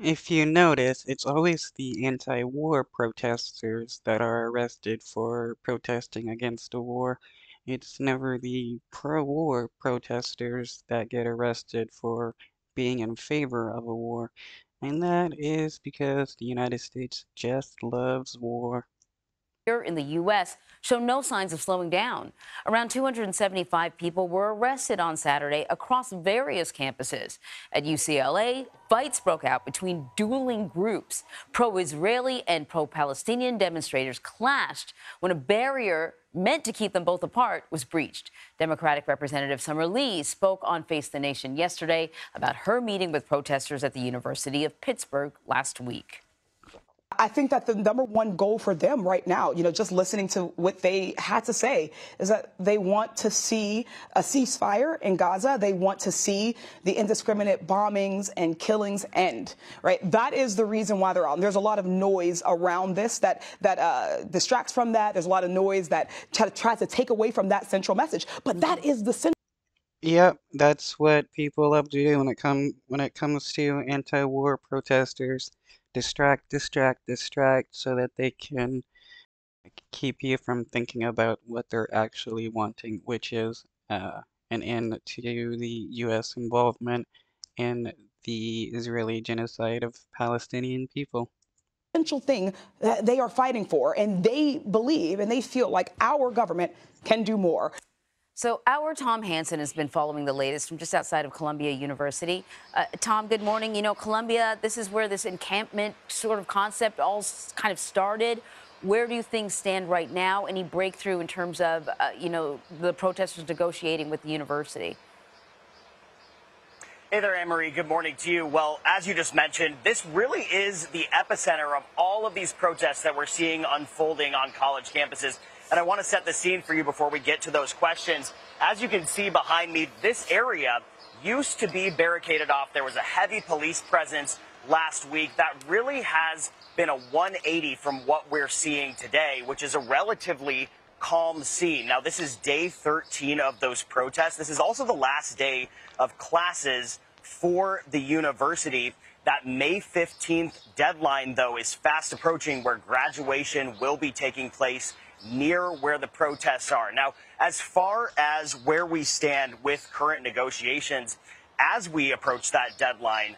If you notice, it's always the anti-war protesters that are arrested for protesting against a war. It's never the pro-war protesters that get arrested for being in favor of a war. And that is because the United States just loves war. Here in the U.S. show no signs of slowing down. Around 275 people were arrested on Saturday across various campuses. At UCLA, fights broke out between dueling groups. Pro-Israeli and pro-Palestinian demonstrators clashed when a barrier meant to keep them both apart was breached. Democratic Representative Summer Lee spoke on Face the Nation yesterday about her meeting with protesters at the University of Pittsburgh last week. I think that the number one goal for them right now, just listening to what they had to say, is that they want to see a ceasefire in Gaza. They want to see the indiscriminate bombings and killings end, right? That is the reason why they're out. And there's a lot of noise around this that distracts from that. There's a lot of noise that tries to take away from that central message. But that is the central. Yep, that's what people love to do when it comes to anti-war protesters. Distract, distract, distract so that they can keep you from thinking about what they're actually wanting, which is an end to the U.S. involvement in the Israeli genocide of Palestinian people. Essential thing that they are fighting for, and they believe and they feel like our government can do more. So our Tom Hansen has been following the latest from just outside of Columbia University. Tom, good morning. You know, Columbia, this is where this encampment sort of concept all kind of started. Where do things stand right now? Any breakthrough in terms of, the protesters negotiating with the university? Hey there, Anne-Marie. Good morning to you. Well, as you just mentioned, this really is the epicenter of all of these protests that we're seeing unfolding on college campuses. And I want to set the scene for you before we get to those questions. As you can see behind me, this area used to be barricaded off. There was a heavy police presence last week. That really has been a 180 from what we're seeing today, which is a relatively calm scene. Now, this is day 13 of those protests. This is also the last day of classes for the university. That May 15th deadline, though, is fast approaching, where graduation will be taking place near where the protests are. Now, as far as where we stand with current negotiations, as we approach that deadline,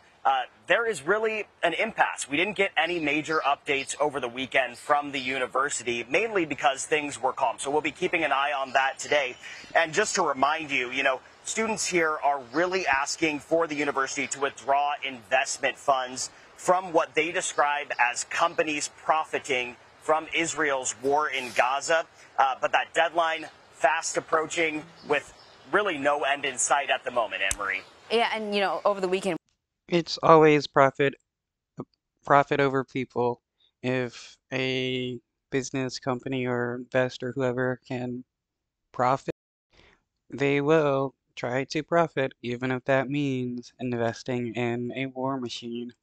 there is really an impasse. We didn't get any major updates over the weekend from the university, mainly because things were calm. So we'll be keeping an eye on that today. And just to remind you, students here are really asking for the university to withdraw investment funds from what they describe as companies profiting from Israel's war in Gaza. But that deadline fast approaching with really no end in sight at the moment, Anne-Marie. Yeah, and, over the weekend. It's always profit over people. If a business company or investor, whoever can profit, they will try to profit, even if that means investing in a war machine.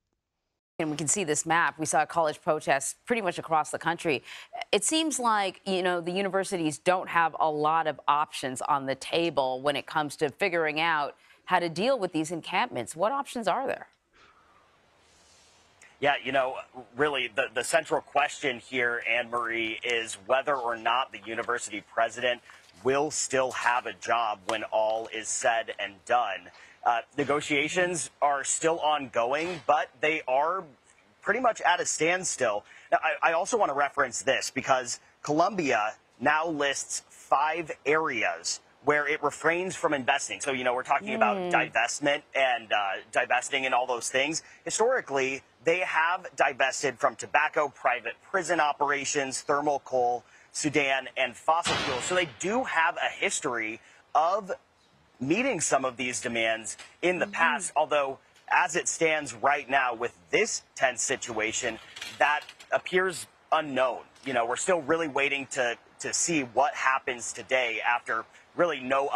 And we can see this map. We saw college protests pretty much across the country. It seems like, the universities don't have a lot of options on the table when it comes to figuring out how to deal with these encampments. What options are there? Yeah, really the central question here, Anne-Marie, is whether or not the university president will still have a job when all is said and done. Negotiations are still ongoing, but they are pretty much at a standstill. Now, I also want to reference this because Columbia now lists 5 areas where it refrains from investing. So, we're talking about divestment and divesting and all those things. Historically, they have divested from tobacco, private prison operations, thermal coal, Sudan, and fossil fuels. So they do have a history of meeting some of these demands in the past, although as it stands right now with this tense situation, that appears unknown. We're still really waiting to see what happens today after really no